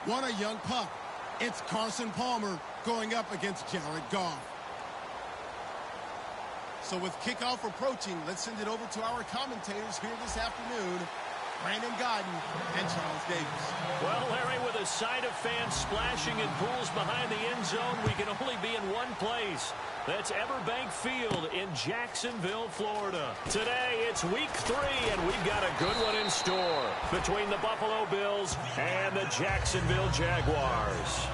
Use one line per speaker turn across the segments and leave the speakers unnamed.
What a young pup. It's Carson Palmer going up against Jared Goff. So with kickoff approaching, let's send it over to our commentators here this afternoon, Brandon Godden and Charles Davis.
Well, Larry, with a sight of fans splashing in pools behind the end zone, we can only be in one place. That's Everbank Field in Jacksonville, Florida. Today, it's week 3, and we've got a good one in store between the Buffalo Bills and the Jacksonville Jaguars.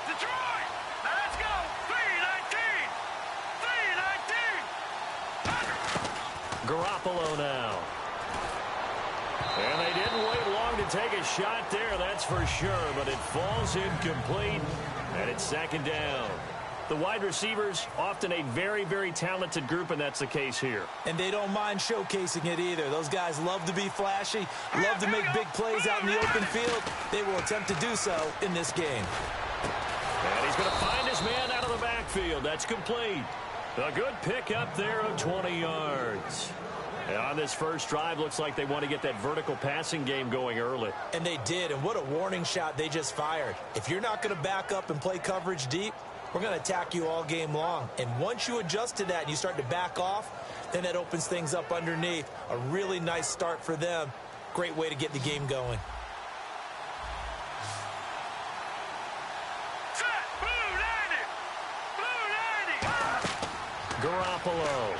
Detroit! Now let's go! 3-19!
Garoppolo now. And they didn't wait long to take a shot there, that's for sure, but it falls incomplete, and it's second down. The wide receivers, often a very, very talented group, and that's the case here.
And they don't mind showcasing it either. Those guys love to be flashy, love to make big plays out in the open field. They will attempt to do so in this game.
And he's going to find his man out of the backfield. That's complete. A good pickup there of 20 yards. And on this first drive, looks like they want to get that vertical passing game going early.
And they did, and what a warning shot they just fired. If you're not going to back up and play coverage deep, we're going to attack you all game long. And once you adjust to that and you start to back off, then that opens things up underneath. A really nice start for them. Great way to get the game going.
Garoppolo.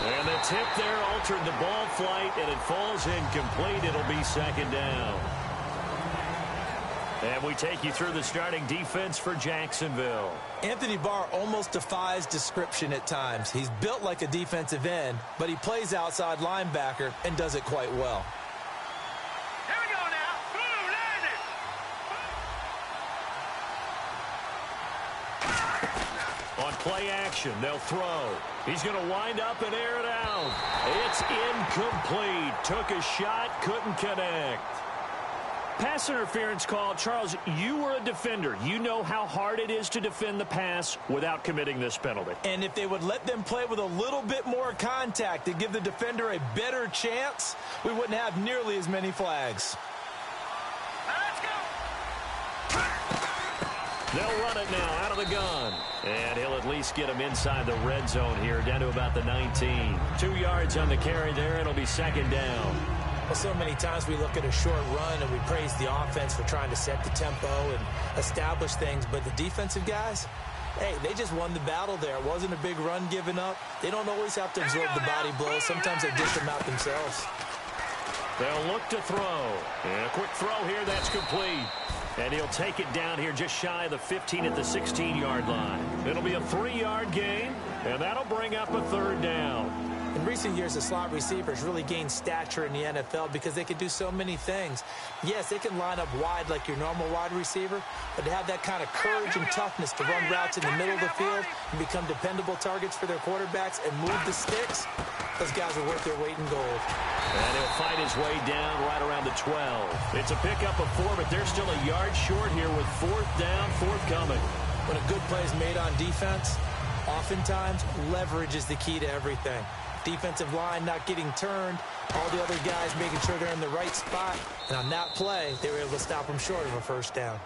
And the tip there altered the ball flight, and it falls incomplete. It'll be second down. And we take you through the starting defense for Jacksonville.
Anthony Barr almost defies description at times. He's built like a defensive end, but he plays outside linebacker and does it quite well.
Here we go now.
On play action, they'll throw. He's going to wind up and air it out. It's incomplete. Took a shot, couldn't connect. Pass interference call. Charles, you were a defender. You know how hard it is to defend the pass without committing this penalty.
And if they would let them play with a little bit more contact and give the defender a better chance, we wouldn't have nearly as many flags.
They'll run it now out of the gun. And he'll at least get him inside the red zone here, down to about the 19. 2 yards on the carry there, and it'll be second down.
Well, so many times we look at a short run and we praise the offense for trying to set the tempo and establish things, but the defensive guys, hey, they just won the battle there. It wasn't a big run given up. They don't always have to absorb the body blows. Sometimes they dish them out themselves.
They'll look to throw. And a quick throw here, that's complete. And he'll take it down here just shy of the 15 at the 16-yard line. It'll be a 3-yard gain, and that'll bring up a third down.
In recent years, the slot receivers really gained stature in the NFL because they can do so many things. Yes, they can line up wide like your normal wide receiver, but to have that kind of courage and toughness to run routes in the middle of the field and become dependable targets for their quarterbacks and move the sticks, those guys are worth their weight in gold.
And he'll fight his way down right around the 12. It's a pickup of 4, but they're still a yard short here with fourth down, forthcoming.
When a good play is made on defense, oftentimes leverage is the key to everything. Defensive line not getting turned, all the other guys making sure they're in the right spot. And on that play, they were able to stop them short of a first down.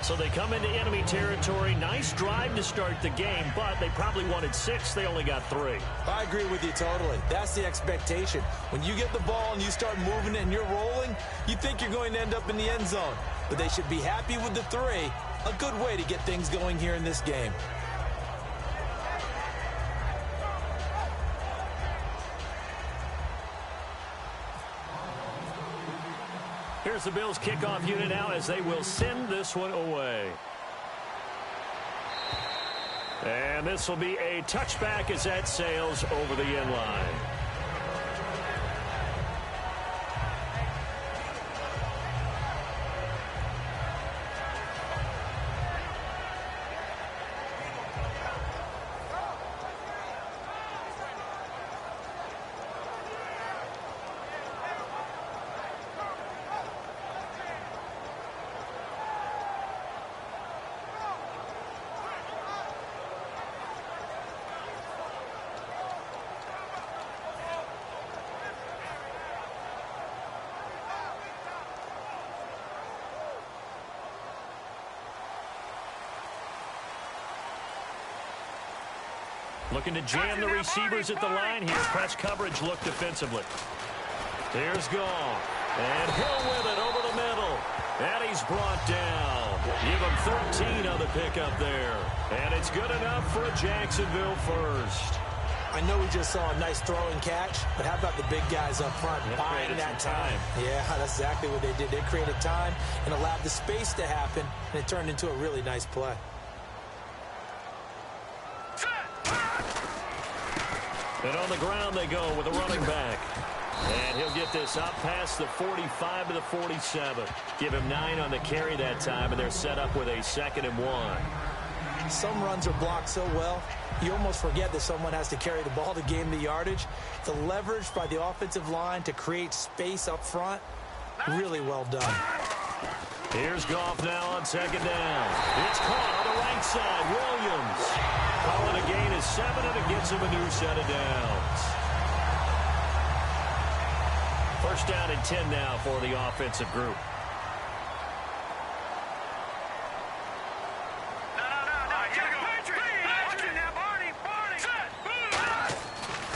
So they come into enemy territory. Nice drive to start the game, but they probably wanted 6. They only got 3.
I agree with you totally. That's the expectation. When you get the ball and you start moving it and you're rolling, you think you're going to end up in the end zone. But they should be happy with the 3. A good way to get things going here in this game.
Here's the Bills kickoff unit now as they will send this one away. And this will be a touchback as that sails over the end line. Looking to jam the receivers at the line here. Press coverage look defensively. Here's Goff. And Hill with it over the middle. And he's brought down. Give him 13 on the pickup there. And it's good enough for a Jacksonville first.
I know we just saw a nice throw and catch, but how about the big guys up front buying that time? Yeah, that's exactly what they did. They created time and allowed the space to happen, and it turned into a really nice play.
And on the ground they go with a running back. And he'll get this up past the 45 to the 47. Give him 9 on the carry that time, and they're set up with a 2nd and 1.
Some runs are blocked so well, you almost forget that someone has to carry the ball to gain the yardage. The leverage by the offensive line to create space up front, really well done.
Here's Goff now on 2nd down. It's caught on the right side. Williams calling a gain of 7, and it gets him a new set of downs. 1st down and 10 now for the offensive group.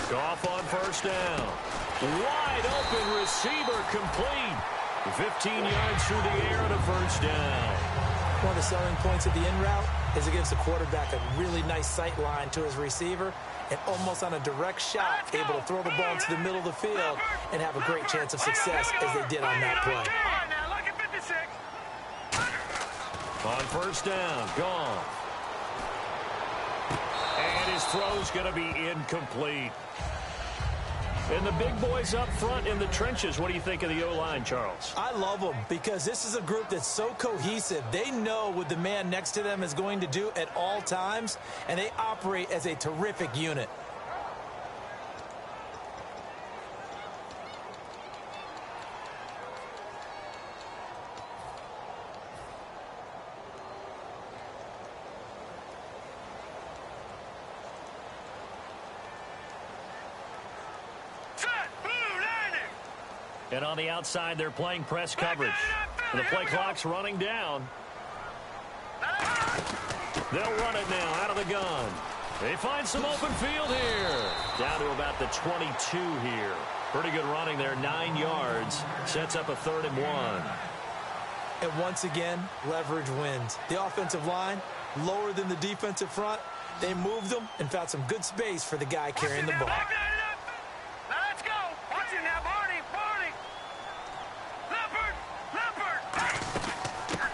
Goff on 1st down. Wide open receiver complete. 15 yards through the air and a 1st down.
One of the selling points of the in route is it gives the quarterback a really nice sight line to his receiver and almost on a direct shot able to throw the ball into the middle of the field and have a great chance of success as they did on that play.
On 1st down, Goff. And his throw's going to be incomplete. And the big boys up front in the trenches, what do you think of the O-line, Charles?
I love them because this is a group that's so cohesive. They know what the man next to them is going to do at all times, and they operate as a terrific unit.
And on the outside, they're playing press coverage. And the play clock's running down. They'll run it now out of the gun. They find some open field here. Down to about the 22 here. Pretty good running there, 9 yards. Sets up a 3rd and 1.
And once again, leverage wins. The offensive line, lower than the defensive front. They moved them and found some good space for the guy carrying the ball.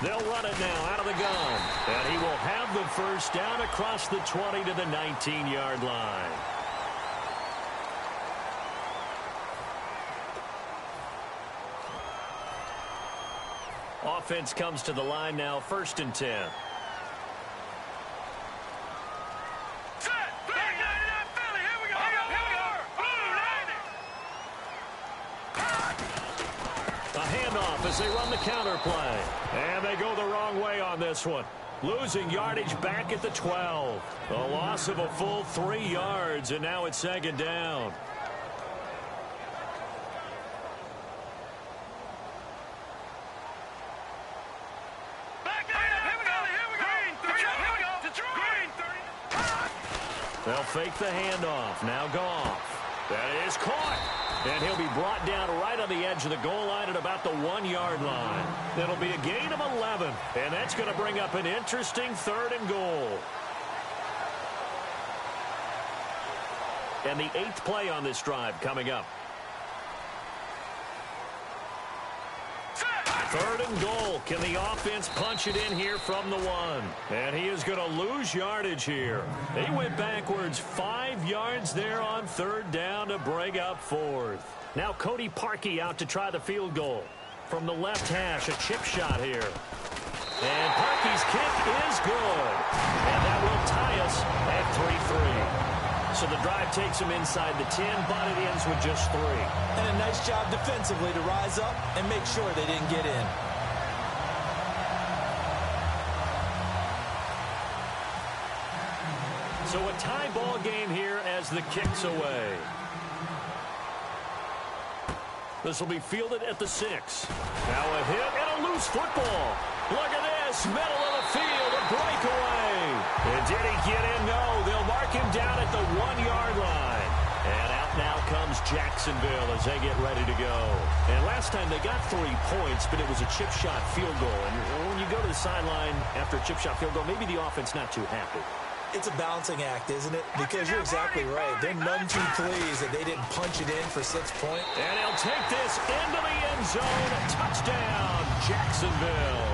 They'll run it now out of the gun. And he will have the 1st down across the 20 to the 19-yard line. Offense comes to the line now, 1st and 10. As they run the counter play. And they go the wrong way on this one. Losing yardage back at the 12. A loss of a full 3 yards, and now it's 2nd down. They'll fake the handoff. Now Goff. That is caught. And he'll be brought down right on the edge of the goal line at about the 1-yard line. That'll be a gain of 11. And that's going to bring up an interesting 3rd and goal. And the 8th play on this drive coming up. 3rd and goal. Can the offense punch it in here from the 1? And he is going to lose yardage here. He went backwards 5 yards there on 3rd down to break up 4th. Now Cody Parkey out to try the field goal. From the left hash, a chip shot here. And Parkey's kick is good. And that will tie us at 3-3. So the drive takes him inside the 10, but it ends with just 3.
And a nice job defensively to rise up and make sure they didn't get in.
So a tie ball game here as the kick's away. This will be fielded at the 6. Now a hit and a loose football. Look at this, middle of the field, a breakaway. And did he get in? No. They'll mark him down at the 1-yard line. And out now comes Jacksonville as they get ready to go. And last time they got 3 points, but it was a chip shot field goal. And when you go to the sideline after a chip shot field goal, maybe the offense not too happy.
It's a balancing act, isn't it? Because you're exactly right. They're none too pleased that they didn't punch it in for 6 points.
And he'll take this into the end zone. Touchdown, Jacksonville.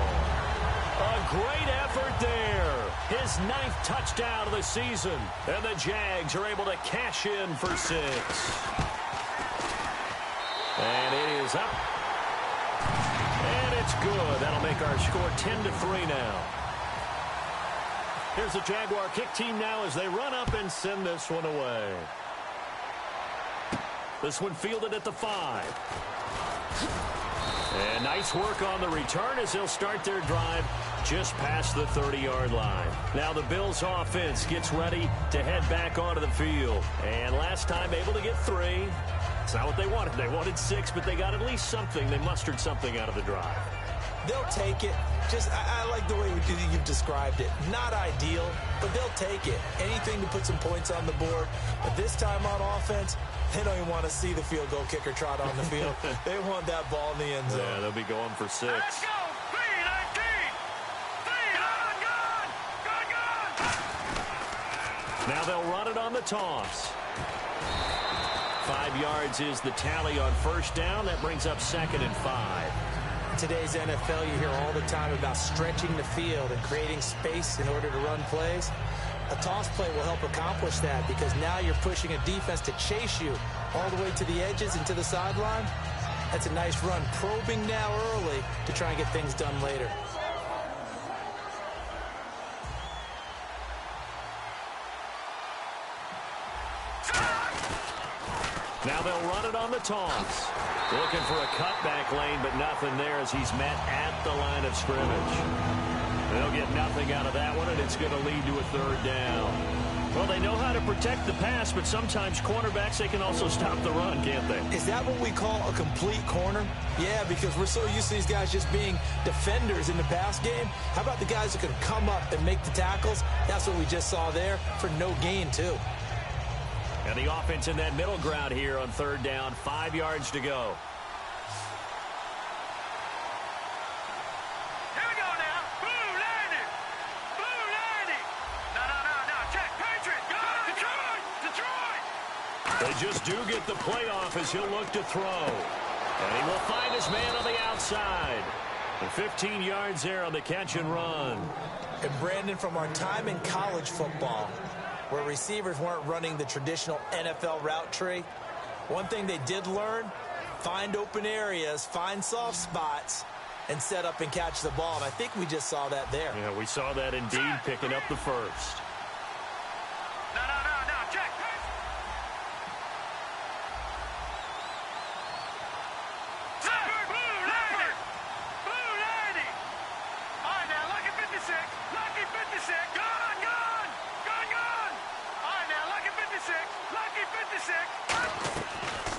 A great effort there. His 9th touchdown of the season. And the Jags are able to cash in for 6. And it is up. And it's good. That'll make our score 10-3 now. Here's the Jaguar kick team now as they run up and send this one away. This one fielded at the 5. And nice work on the return as they'll start their drive just past the 30-yard line. Now the Bills offense gets ready to head back onto the field. And last time able to get 3. It's not what they wanted. They wanted 6, but they got at least something. They mustered something out of the drive.
They'll take it. I like the way you've described it. Not ideal, but they'll take it. Anything to put some points on the board. But this time on offense, they don't even want to see the field goal kicker trot on the field. They want that ball in the end zone.
Yeah, they'll be going for 6.
Let's go. 3-19. 3
Now they'll run it on the toss. 5 yards is the tally on first down. That brings up 2nd and 5.
Today's NFL, you hear all the time about stretching the field and creating space in order to run plays. A toss play will help accomplish that because now you're pushing a defense to chase you all the way to the edges and to the sideline. That's a nice run, probing now early to try and get things done later.
Now they'll run it on the toss. Looking for a cutback lane, but nothing there as he's met at the line of scrimmage. They'll get nothing out of that one, and it's going to lead to a 3rd down. Well, they know how to protect the pass, but sometimes cornerbacks, they can also stop the run, can't they?
Is that what we call a complete corner? Yeah, because we're so used to these guys just being defenders in the pass game. How about the guys who can come up and make the tackles? That's what we just saw there for no gain, too.
And the offense in that middle ground here on 3rd down, 5 yards to go.
Here we go now. Blue landing. Blue landing. No. Check. Patriots. Go. Detroit.
They just do get the playoff as he'll look to throw. And he will find his man on the outside. And 15 yards there on the catch and run.
And Brandon, from our time in college football, where receivers weren't running the traditional NFL route tree, one thing they did learn, find open areas, find soft spots, and set up and catch the ball. And I think we just saw that there.
Yeah, we saw that indeed, picking up the first.
No. Check. Blue landing. Blue landing. All right, now, lucky 56. Lucky 56. Gone. Lucky 56.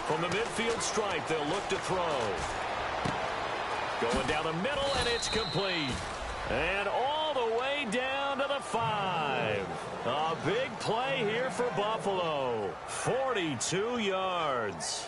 From the midfield stripe, they'll look to throw. Going down the middle, and it's complete. And all the way down to the 5. A big play here for Buffalo. 42 yards.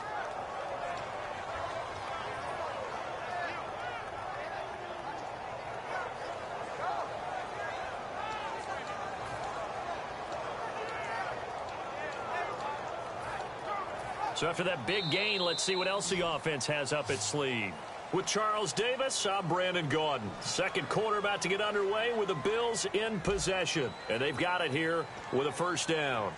So after that big gain, let's see what else the offense has up its sleeve. With Charles Davis, I'm Brandon Gaudin. Second quarter about to get underway with the Bills in possession. And they've got it here with a 1st down.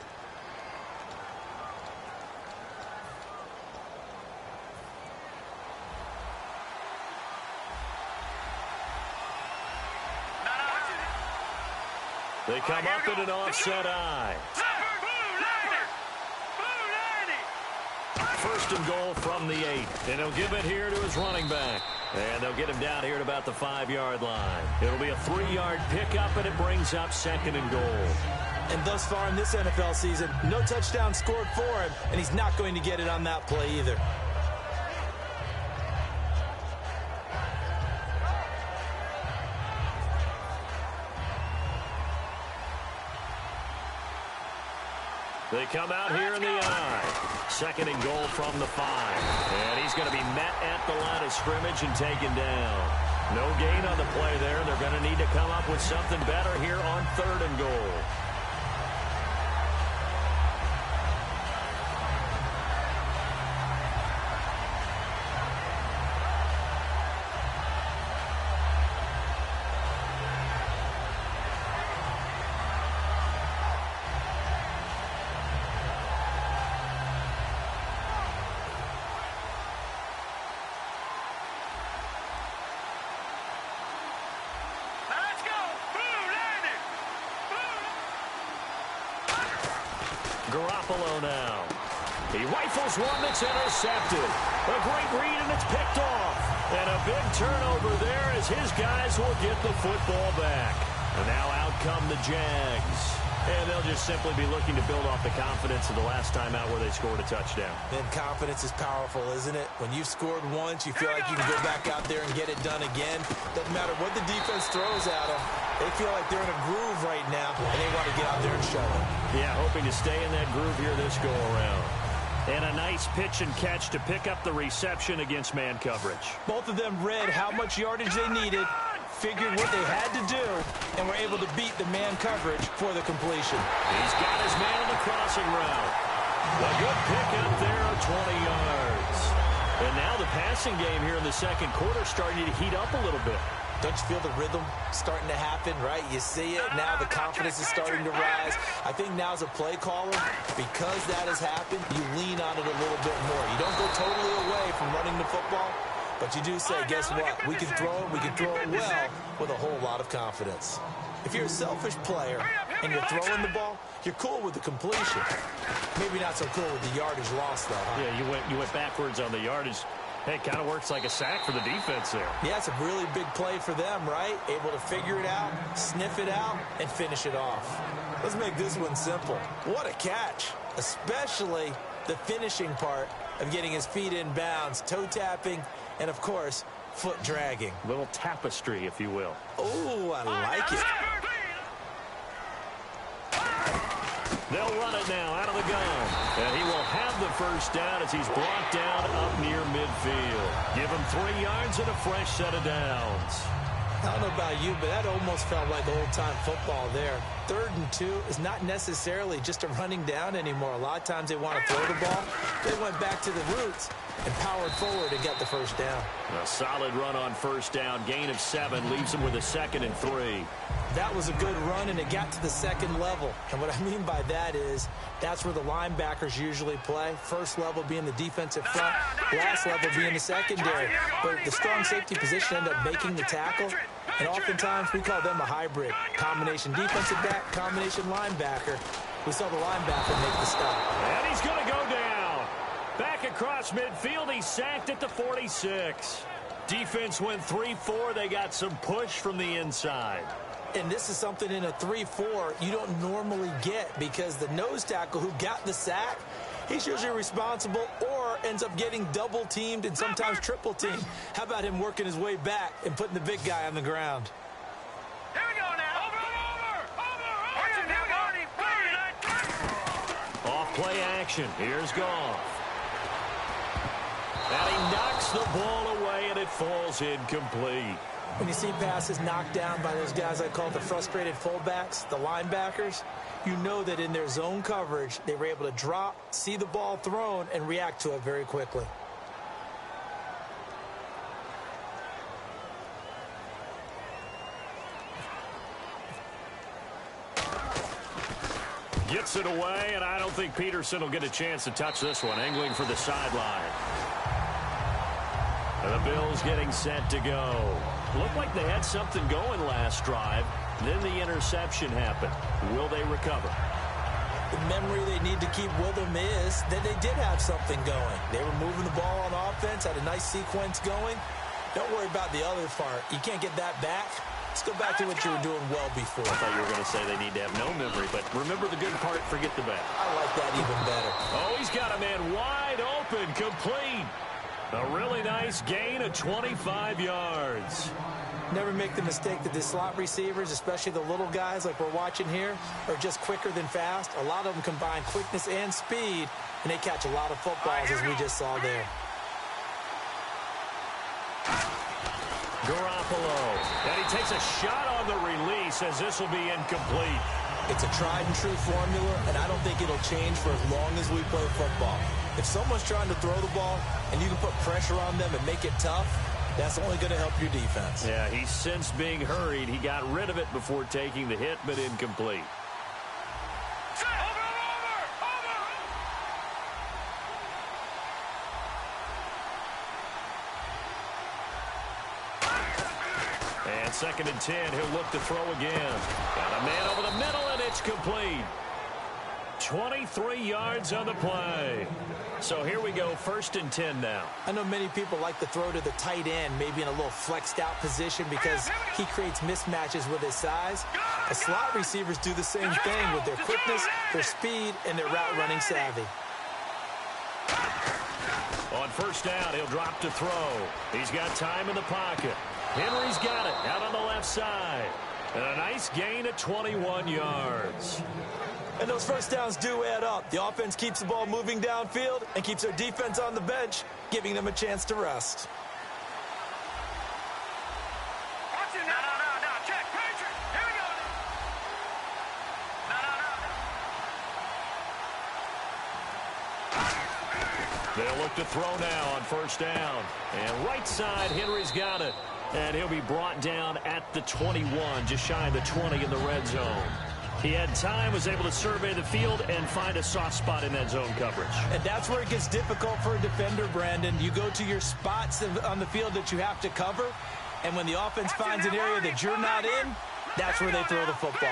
They come up in an offset eye. 1st and goal from the 8. And he'll give it here to his running back. And they'll get him down here at about the 5-yard line. It'll be a 3-yard pickup, and it brings up 2nd and goal.
And thus far in this NFL season, no touchdown scored for him, and he's not going to get it on that play either.
They come out here in the eye. Second and goal from the 5. And he's going to be met at the line of scrimmage and taken down. No gain on the play there. They're going to need to come up with something better here on 3rd and goal. Garoppolo now. He rifles one that's intercepted. A great read, and it's picked off. And a big turnover there as his guys will get the football back. And now out come the Jags. And they'll just simply be looking to build off the confidence of the last time out where they scored a touchdown.
And confidence is powerful, isn't it? When you've scored once, you feel like you can go back out there and get it done again. Doesn't matter what the defense throws at them. They feel like they're in a groove right now, and they want to get out there and show it.
Yeah, hoping to stay in that groove here this go-around. And a nice pitch and catch to pick up the reception against man coverage.
Both of them read how much yardage they needed, figured what they had to do, and were able to beat the man coverage for the completion.
He's got his man on the crossing route. A good pickup there of 20 yards. And now the passing game here in the second quarter starting to heat up a little bit.
Don't you feel the rhythm starting to happen, right? You see it. Now the confidence is starting to rise. I think now as a play caller, because that has happened, you lean on it a little bit more. You don't go totally away from running the football, but you do say, guess what? We can throw it well with a whole lot of confidence. If you're a selfish player and you're throwing the ball, you're cool with the completion. Maybe not so cool with the yardage loss, though. Huh?
Yeah, you went backwards on the yardage. Hey, it kind of works like a sack for the defense there.
Yeah, it's a really big play for them, right? Able to figure it out, sniff it out, and finish it off. Let's make this one simple. What a catch, especially the finishing part of getting his feet in bounds, toe tapping, and, of course, foot dragging.
Little tapestry, if you will.
Oh, I like it.
They'll run it now out of the gun. And he will have the first down as he's brought down up near midfield. Give him 3 yards and a fresh set of downs.
I don't know about you, but that almost felt like old-time football there. 3rd and 2 is not necessarily just a running down anymore. A lot of times they want to throw the ball. They went back to the roots and powered forward and got the first down.
A solid run on first down. Gain of 7 leaves him with a 2nd and 3.
That was a good run, and it got to the second level. And what I mean by that is that's where the linebackers usually play. First level being the defensive front, last level being the secondary. But the strong safety position ended up making the tackle. And oftentimes we call them a hybrid. Combination defensive back, combination linebacker. We saw the linebacker make the stop.
And he's going to go down. Back across midfield, he's sacked at the 46. Defense went 3-4. They got some push from the inside.
And this is something in a 3-4 you don't normally get because the nose tackle who got the sack, he's usually responsible or ends up getting double-teamed and sometimes triple-teamed. How about him working his way back and putting the big guy on the ground?
Here we go now. Over.
Off play action. Here's Goff. And he knocks the ball away, and it falls incomplete.
When you see passes knocked down by those guys I call the frustrated fullbacks, the linebackers, you know that in their zone coverage, they were able to drop, see the ball thrown, and react to it very quickly.
Gets it away, and I don't think Peterson will get a chance to touch this one. Angling for the sideline. And the Bills getting set to go. Looked like they had something going last drive. Then the interception happened. Will they recover?
The memory they need to keep with them is that they did have something going. They were moving the ball on offense, had a nice sequence going. Don't worry about the other part. You can't get that back. Let's go back to what you were doing well before.
I thought you were going to say they need to have no memory, but remember the good part, forget the bad.
I like that even better.
Oh, he's got a man wide open, complete. A really nice gain of 25 yards.
Never make the mistake that the slot receivers, especially the little guys like we're watching here, are just quicker than fast. A lot of them combine quickness and speed, and they catch a lot of footballs, as we just saw there.
Garoppolo. And he takes a shot on the release as this will be incomplete.
It's a tried-and-true formula, and I don't think it'll change for as long as we play football. If someone's trying to throw the ball and you can put pressure on them and make it tough, that's only going to help your defense.
Yeah, he sensed being hurried. He got rid of it before taking the hit, but incomplete. And 2nd and 10, he'll look to throw again. Got a man over the middle, and it's complete. 23 yards on the play. So here we go, 1st and 10 now.
I know many people like to throw to the tight end, maybe in a little flexed out position because he creates mismatches with his size. The slot receivers do the same thing with their quickness, their speed, and their route running savvy.
On 1st down, he'll drop to throw. He's got time in the pocket. Henry's got it out on the left side. And a nice gain of 21 yards.
And those 1st downs do add up. The offense keeps the ball moving downfield and keeps their defense on the bench, giving them a chance to rest.
Watch it now. No. Check. Patriot. Here we go. No.
They'll look to throw now on 1st down. And right side, Henry's got it. And he'll be brought down at the 21, just shy of the 20 in the red zone. He had time, was able to survey the field and find a soft spot in that zone coverage.
And that's where it gets difficult for a defender, Brandon. You go to your spots on the field that you have to cover, and when the offense finds an area that you're not in, that's where they throw the football.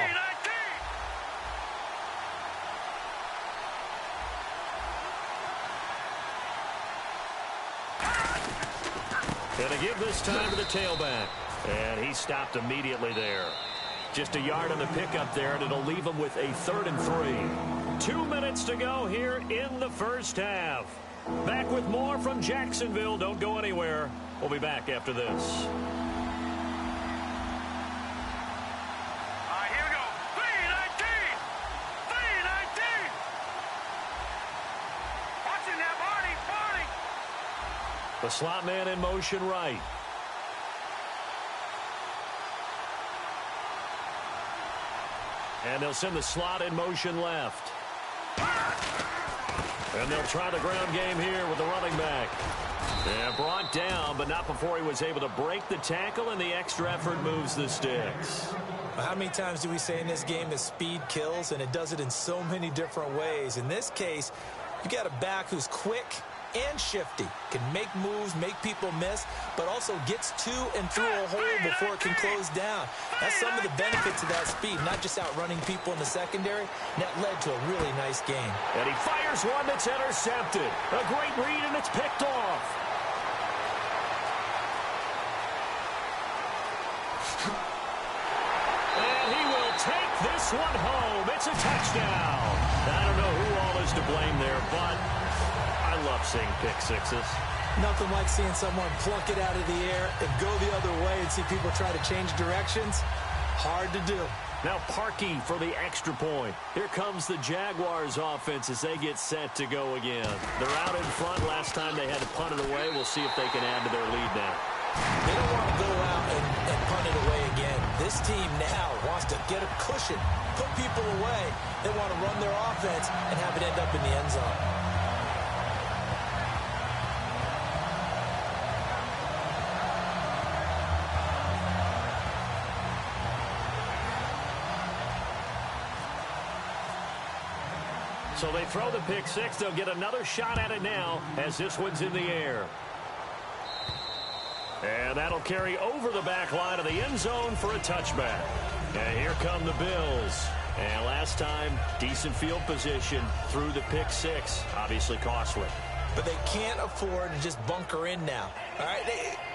And to give this time to the tailback. And he stopped immediately there. Just a yard on the pickup there, and it'll leave him with a 3rd and 3. 2 minutes to go here in the 1st half. Back with more from Jacksonville. Don't go anywhere. We'll be back after this.
All right, here we go. 3-19. Watching that, Barney.
The slot man in motion right. And they'll send the slot in motion left. And they'll try the ground game here with the running back. And brought down, but not before he was able to break the tackle, and the extra effort moves the sticks.
How many times do we say in this game that speed kills, and it does it in so many different ways? In this case, you got a back who's quick and shifty, can make moves, make people miss, but also gets to and through a hole before it can close down. That's some of the benefits of that speed, not just outrunning people in the secondary. That led to a really nice game.
And he fires one that's intercepted. A great read, and it's picked off. And he will take this one home. It's a touchdown. I don't know who all is to blame there, but I love seeing pick sixes.
Nothing like seeing someone plunk it out of the air and go the other way and see people try to change directions. Hard to do.
Now Parkey for the extra point. Here comes the Jaguars offense as they get set to go again. They're out in front. Last time they had to punt it away. We'll see if they can add to their lead now.
They don't want to go out and punt it away again. This team now wants to get a cushion, put people away. They want to run their offense and have it end up in the end zone.
So they throw the pick six. They'll get another shot at it now as this one's in the air. And that'll carry over the back line of the end zone for a touchback. And here come the Bills. And last time, decent field position through the pick six. Obviously costly.
But they can't afford to just bunker in now. All right,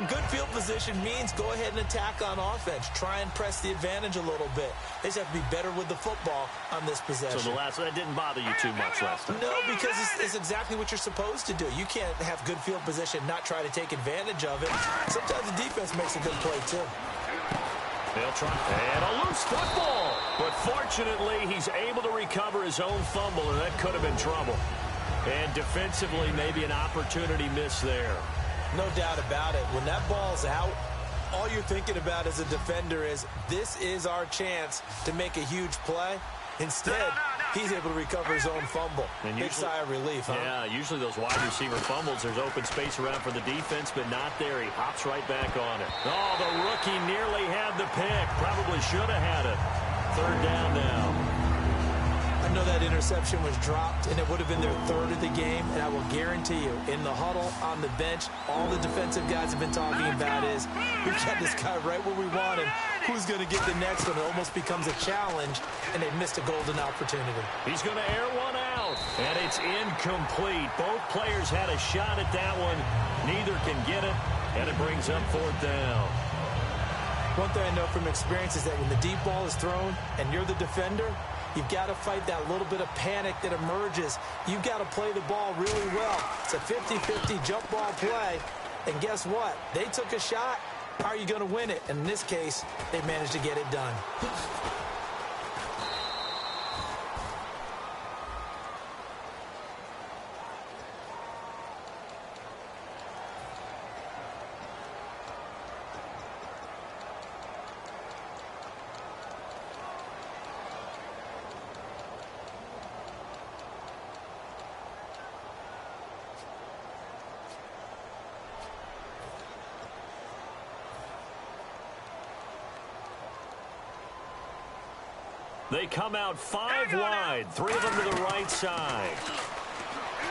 good field position means go ahead and attack on offense. Try and press the advantage a little bit. They just have to be better with the football on this possession.
So that didn't bother you too much last time?
No, because it's exactly what you're supposed to do. You can't have good field position, not try to take advantage of it. Sometimes the defense makes a good play, too.
They'll try. And a loose football. But fortunately, he's able to recover his own fumble, and that could have been trouble. And defensively, maybe an opportunity missed there.
No doubt about it. When that ball's out, all you're thinking about as a defender is, this is our chance to make a huge play. Instead, he's able to recover his own fumble. And big sigh of relief, huh?
Yeah, usually those wide receiver fumbles, there's open space around for the defense, but not there. He hops right back on it. Oh, the rookie nearly had the pick. Probably should have had it. Third down now.
I know that interception was dropped, and it would have been their third of the game, and I will guarantee you, in the huddle, on the bench, all the defensive guys have been talking about is, we got this guy right where we want him. Who's going to get the next one? It almost becomes a challenge, and they missed a golden opportunity.
He's going to air one out, and it's incomplete. Both players had a shot at that one. Neither can get it, and it brings up fourth down.
One thing I know from experience is that when the deep ball is thrown and you're the defender, you've got to fight that little bit of panic that emerges. You've got to play the ball really well. It's a 50-50 jump ball play. And guess what? They took a shot. How are you going to win it? And in this case, they managed to get it done.
They come out 5 wide, 3 of them to the right side.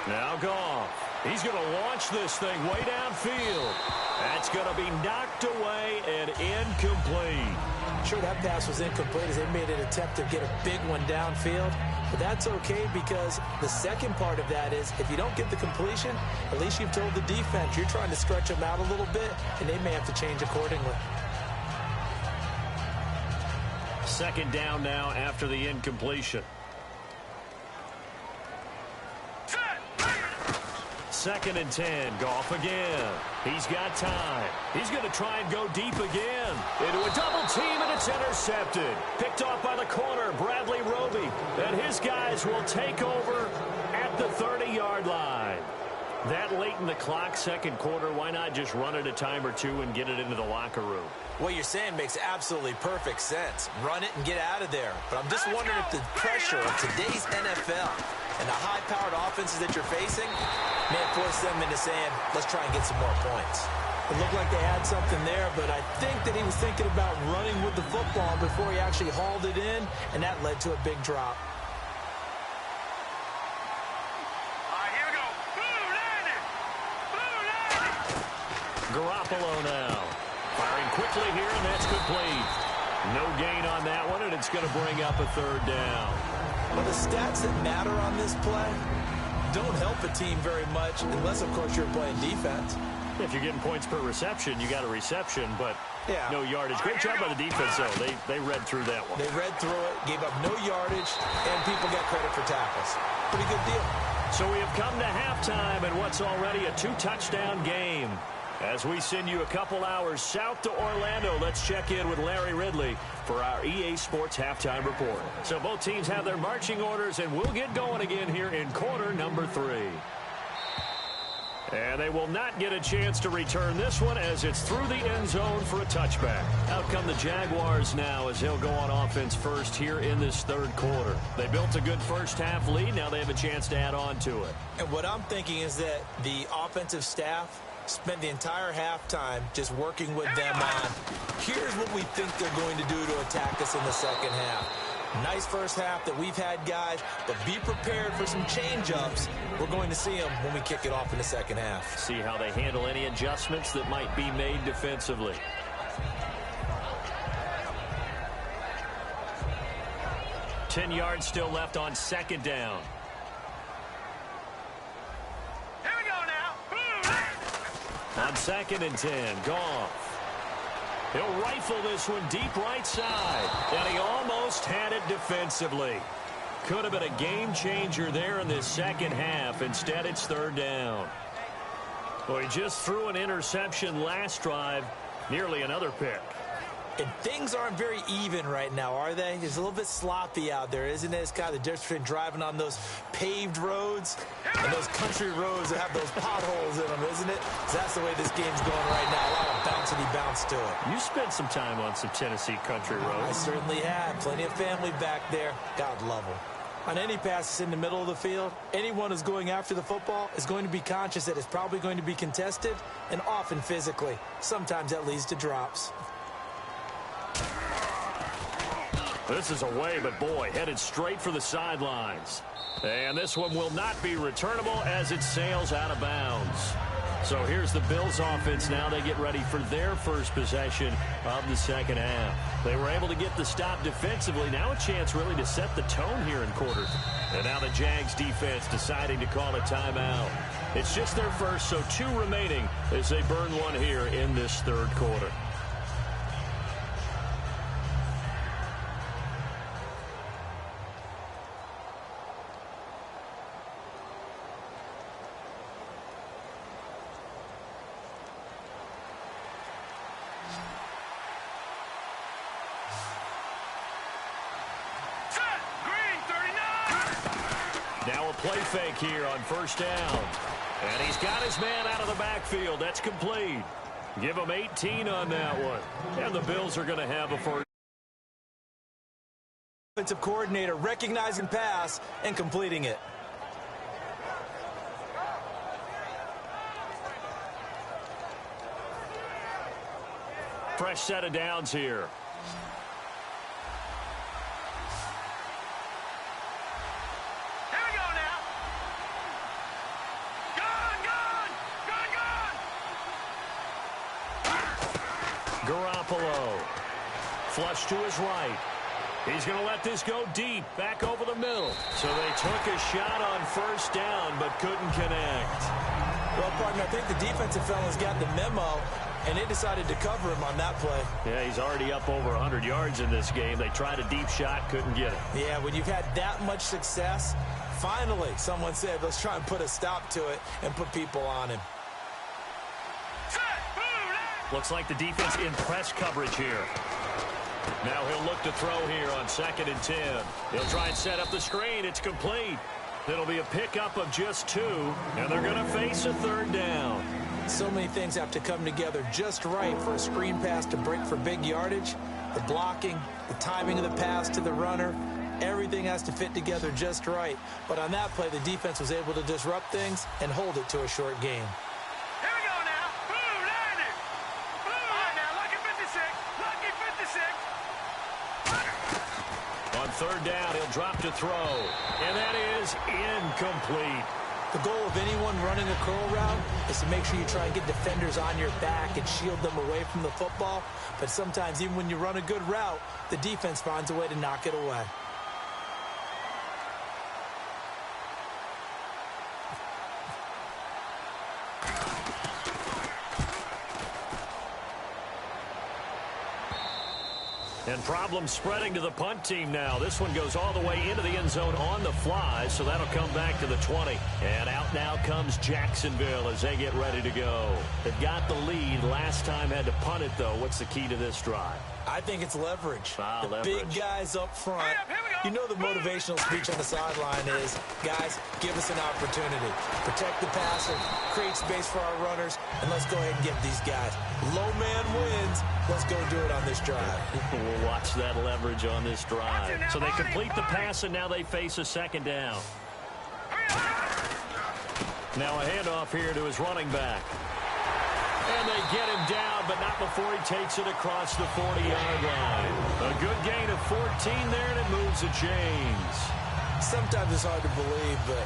Now Goff. He's going to launch this thing way downfield. That's going to be knocked away and incomplete.
Sure, that pass was incomplete as they made an attempt to get a big one downfield. But that's okay because the second part of that is if you don't get the completion, at least you've told the defense you're trying to stretch them out a little bit, and they may have to change accordingly.
Second down now after the incompletion. Second and 10. Goff again. He's got time. He's going to try and go deep again. Into a double team, and it's intercepted. Picked off by the corner, Bradley Roby. And his guys will take over at the 30-yard line. That late in the clock, second quarter, why not just run it a time or two and get it into the locker room?
What you're saying makes absolutely perfect sense. Run it and get out of there. But I'm just wondering if the pressure of today's NFL and the high-powered offenses that you're facing may have forced them into saying, let's try and get some more points. It looked like they had something there, but I think that he was thinking about running with the football before he actually hauled it in, and that led to a big drop.
Garoppolo now. Firing quickly here, and that's complete. No gain on that one, and it's going to bring up a third down.
Well, the stats that matter on this play don't help a team very much unless, of course, you're playing defense.
If you're getting points per reception, you got a reception, but no yardage. Great job by the defense, though. They read through that one.
They read through it, gave up no yardage, and people got credit for tackles. Pretty good deal.
So we have come to halftime in what's already a 2-touchdown game. As we send you a couple hours south to Orlando, let's check in with Larry Ridley for our EA Sports Halftime Report. So both teams have their marching orders, and we'll get going again here in quarter number 3. And they will not get a chance to return this one as it's through the end zone for a touchback. Out come the Jaguars now as they'll go on offense first here in this third quarter. They built a good first half lead. Now they have a chance to add on to it.
And what I'm thinking is that the offensive staff spent the entire halftime just working with them on, here's what we think they're going to do to attack us in the second half. Nice first half that we've had, guys, but be prepared for some change-ups. We're going to see them when we kick it off in the second half.
See how they handle any adjustments that might be made defensively. Ten yards still left on second down. On second and 10, Goff. He'll rifle this one deep right side. And he almost had it defensively. Could have been a game changer there in this second half. Instead, it's third down. Well, he just threw an interception last drive. Nearly another pick.
And things aren't very even right now, are they? It's a little bit sloppy out there, isn't it? It's kind of the difference between driving on those paved roads and those country roads that have those potholes in them, isn't it? So that's the way this game's going right now. A lot of bouncy bounce to it.
You spent some time on some Tennessee country roads.
I certainly have. Plenty of family back there. God love them. On any passes in the middle of the field, anyone who's going after the football is going to be conscious that it's probably going to be contested and often physically. Sometimes that leads to drops.
This is away, but boy, headed straight for the sidelines. And this one will not be returnable as it sails out of bounds. So here's the Bills offense now. They get ready for their first possession of the second half. They were able to get the stop defensively. Now a chance really to set the tone here in quarter. And now the Jags defense deciding to call a timeout. It's just their first, so 2 remaining as they burn one here in this third quarter. Now a play fake here on first down. And he's got his man out of the backfield. That's complete. Give him 18 on that one. And the Bills are going to have a first.
Offensive coordinator recognizing pass and completing it.
Fresh set of downs here. Garoppolo. Flush to his right. He's going to let this go deep, back over the middle. So they took a shot on first down, but couldn't connect.
Well, partner, I think the defensive fellas got the memo, and they decided to cover him on that play.
Yeah, he's already up over 100 yards in this game. They tried a deep shot, couldn't get it.
Yeah, when you've had that much success, finally someone said, let's try and put a stop to it and put people on him.
Looks like the defense in press coverage here. Now he'll look to throw here on 2nd and 10. He'll try and set up the screen. It's complete. It'll be a pickup of just 2, and they're going to face a third down.
So many things have to come together just right for a screen pass to break for big yardage. The blocking, the timing of the pass to the runner, everything has to fit together just right. But on that play, the defense was able to disrupt things and hold it to a short game.
Third down, he'll drop to throw, and that is incomplete.
The goal of anyone running a curl route is to make sure you try and get defenders on your back and shield them away from the football. But sometimes, even when you run a good route, the defense finds a way to knock it away.
And problems spreading to the punt team now. This one goes all the way into the end zone on the fly, so that'll come back to the 20. And out now comes Jacksonville as they get ready to go. They've got the lead. Last time had to punt it, though. What's the key to this drive?
I think it's leverage. The
leverage.
Big guys up front. You know the motivational speech on the sideline is, guys, give us an opportunity. Protect the passer, create space for our runners, and let's go ahead and get these guys. Low man wins. Let's go do it on this drive.
We'll watch that leverage on this drive. So they complete the pass, and now they face a second down. Now a handoff here to his running back. And they get him down, but not before he takes it across the 40-yard line. A good gain of 14 there, and it moves the chains.
Sometimes it's hard to believe, but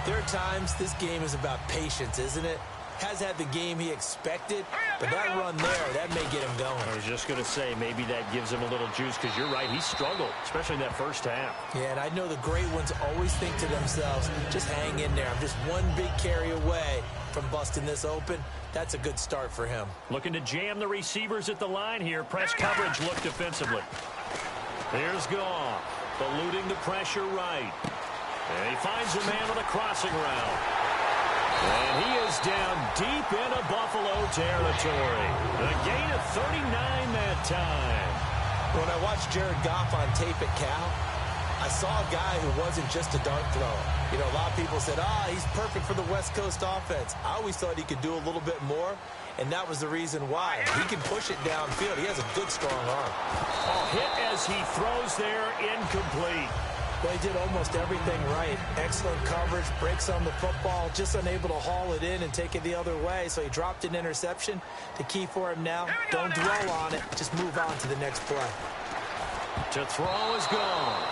there are times this game is about patience, isn't it? Has had the game he expected, but that run there, that may get him going.
I was just going to say, maybe that gives him a little juice, because you're right, he struggled, especially in that first half.
Yeah, and I know the great ones always think to themselves, just hang in there. I'm just one big carry away from busting this open. That's a good start for him.
Looking to jam the receivers at the line here. Press coverage look defensively. Here's Goff, eluding the pressure right. And he finds a man on a crossing route. And he is down deep into Buffalo territory. A gain of 39 that time.
When I watched Jared Goff on tape at Cal, I saw a guy who wasn't just a dart thrower. You know, a lot of people said, he's perfect for the West Coast offense. I always thought he could do a little bit more, and that was the reason why. He can push it downfield. He has a good, strong arm.
Hit as he throws there, incomplete.
Well, he did almost everything right. Excellent coverage, breaks on the football, just unable to haul it in and take it the other way. So he dropped an interception. The key for him now, don't dwell on it. Just move on to the next play.
To throw is gone.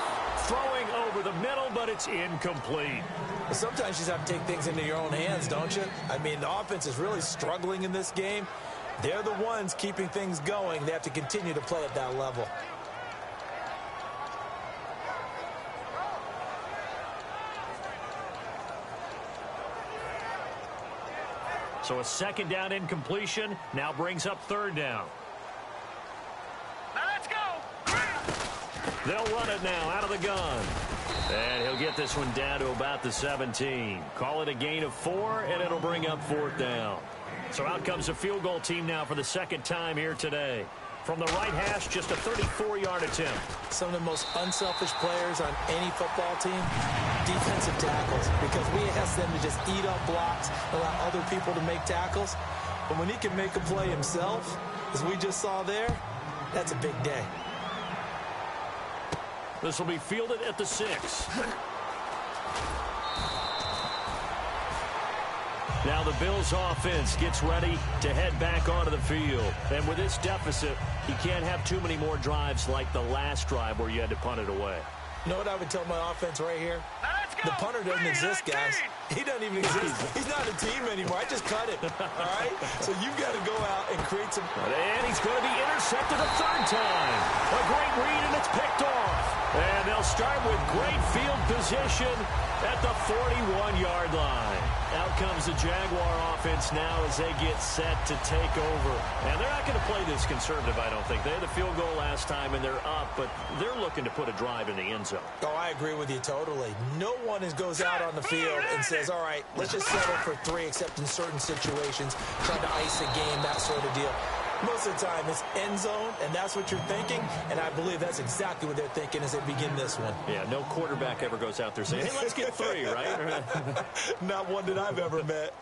Throwing over the middle, but it's incomplete.
Well, sometimes you just have to take things into your own hands, don't you? I mean, the offense is really struggling in this game. They're the ones keeping things going. They have to continue to play at that level.
So a second down incompletion now brings up third down.
Now let's go.
They'll run it now out of the gun. And he'll get this one down to about the 17. Call it a gain of 4, and it'll bring up fourth down. So out comes a field goal team now for the second time here today. From the right hash, just a 34-yard attempt.
Some of the most unselfish players on any football team, defensive tackles, because we ask them to just eat up blocks, allow other people to make tackles. But when he can make a play himself, as we just saw there, that's a big day.
This will be fielded at the 6. Now the Bills offense gets ready to head back onto the field. And with this deficit, you can't have too many more drives like the last drive where you had to punt it away.
You know what I would tell my offense right here?
Let's go.
The punter doesn't exist, guys. He doesn't even exist. He's not a team anymore. I just cut him. All right? So you've got to go out and create some...
And he's going to be intercepted a third time. A great read, and it's picked off. And they'll start with great field position at the 41-yard line. Out comes the Jaguar offense now as they get set to take over. And they're not going to play this conservative, I don't think. They had the field goal last time, and they're up, but they're looking to put a drive in the end zone.
Oh, I agree with you totally. No one goes out on the field and says, all right, let's just settle for 3, except in certain situations, trying to ice a game, that sort of deal. Most of the time, it's end zone, and that's what you're thinking, and I believe that's exactly what they're thinking as they begin this one.
Yeah, no quarterback ever goes out there saying, hey, let's get 3, right?
Not one that I've ever met.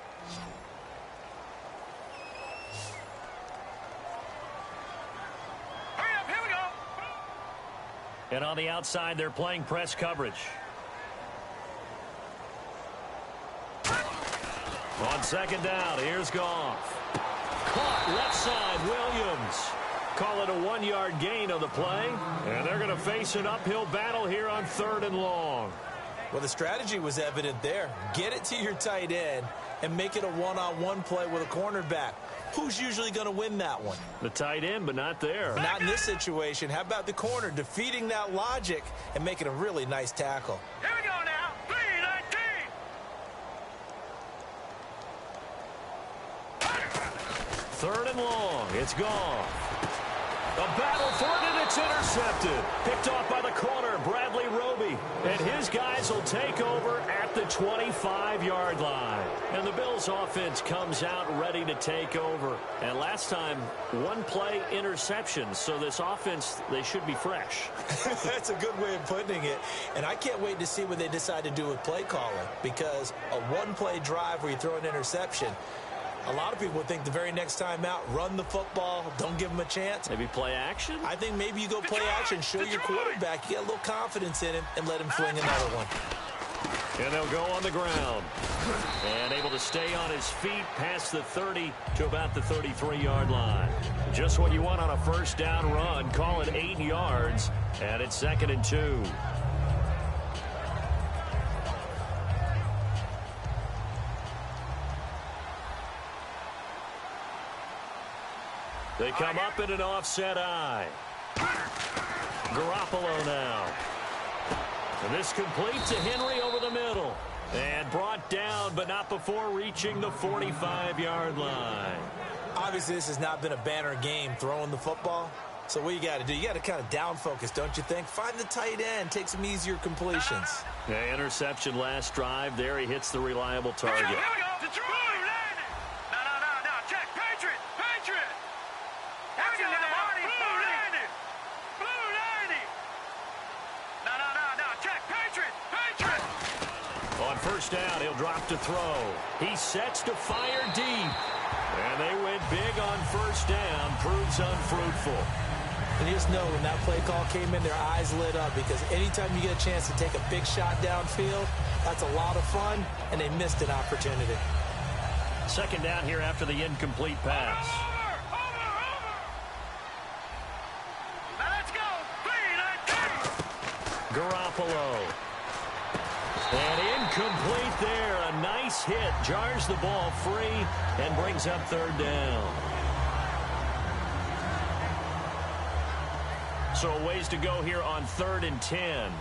Hurry up, here we go.
And on the outside, they're playing press coverage. On second down, here's Goff. Caught left side, Williams. Call it a 1-yard gain on the play. And they're going to face an uphill battle here on 3rd and long.
Well, the strategy was evident there. Get it to your tight end and make it a one-on-one play with a cornerback. Who's usually going to win that one?
The tight end, but not there.
Not in this situation. How about the corner defeating that logic and making a really nice tackle?
Here we go now. 3-19.
Third and long. It's gone. A battle for it, and it's intercepted. Picked off by the corner, Bradley Roby. And his guys will take over at the 25-yard line. And the Bills offense comes out ready to take over. And last time, 1-play interception. So this offense, they should be fresh.
That's a good way of putting it. And I can't wait to see what they decide to do with play calling. Because a 1-play drive where you throw an interception, a lot of people would think the very next time out, run the football, don't give them a chance.
Maybe play action?
I think maybe you go play action, show your quarterback, you get a little confidence in him, and let him fling another one.
And they'll go on the ground. And able to stay on his feet past the 30 to about the 33-yard line. Just what you want on a first down run. Call it 8 yards, and it's 2nd and 2. They come up in an offset eye. Garoppolo now. And this completes to Henry over the middle. And brought down, but not before reaching the 45-yard line.
Obviously, this has not been a banner game throwing the football. So what you got to do, you got to kind of down focus, don't you think? Find the tight end, take some easier completions.
Yeah, interception last drive. There he hits the reliable target.
Here we go.
first down. He'll drop to throw. He sets to fire deep. And they went big on first down. Proves unfruitful.
And you just know when that play call came in, their eyes lit up, because anytime you get a chance to take a big shot downfield, that's a lot of fun, and they missed an opportunity.
Second down here after the incomplete pass.
Now let's go. 3-19.
Garoppolo. And incomplete there. A nice hit. Jars the ball free and brings up third down. So a ways to go here on 3rd and 10.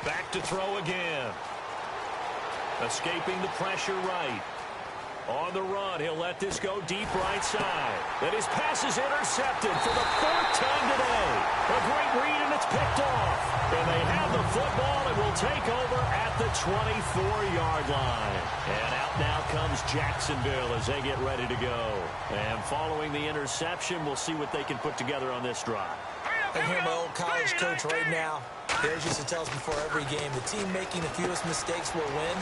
Back to throw again. Escaping the pressure right. On the run, he'll let this go deep right side. And his pass is intercepted for the 4th time today. A great read, and it's picked off. And they have the football and will take over at the 24-yard line. And out now comes Jacksonville as they get ready to go. And following the interception, we'll see what they can put together on this drive.
I hear my old college coach right now. He always used to tell us before every game, the team making the fewest mistakes will win.